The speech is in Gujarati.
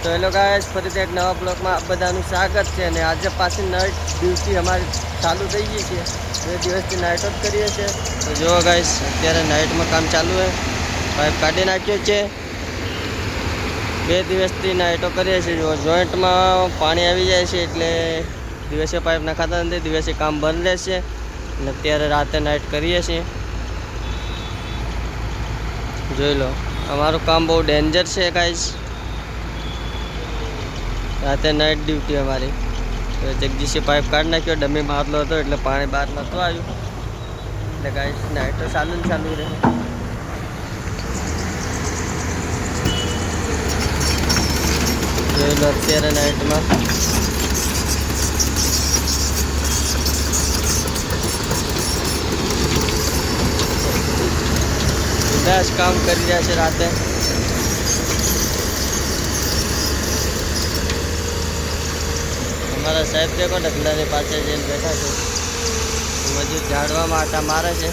તો હેલો ગાઈસ, ફરીથી એક નવા બ્લોગમાં આપ બધાનું સ્વાગત છે. અને આજે પાછી નાઇટ ડ્યુટી અમારી ચાલુ થઈ ગઈ છે. 2 દિવસથી નાઇટ જ કરીએ છીએ. તો જુઓ ગાઈસ, અત્યારે નાઇટમાં કામ ચાલુ છે. પાઇપ કાઢી નાખ્યો છે. 2 દિવસથી નાઇટો કરીએ છીએ. જો જોઈન્ટમાં પાણી આવી જાય છે એટલે દિવસે પાઇપ નખાતા નથી, દિવસે કામ બંધ રહેશે. અને અત્યારે રાતે નાઇટ કરીએ છીએ. જોઈ લો, અમારું કામ બહુ ડેન્જર છે ગાઈસ. રાતે નાઇટ ડ્યુટી અમારી. તો જગદીશે પાઇપ કાઢી નાખ્યો, ડમી બહારનો હતો એટલે પાણી બહાર નહોતું આવ્યું. એટલે ગાઈસ નાઇટ તો ચાલુ ને ચાલુ રહે. જોઈ લો અત્યારે નાઇટમાં બધા જ કામ કરી રહ્યા છે રાતે. અમારા સાહેબ દેખો ઢગલાની પાસે જઈને બેઠા છે. મજૂર ઝાડવામાં આટા મારે છે.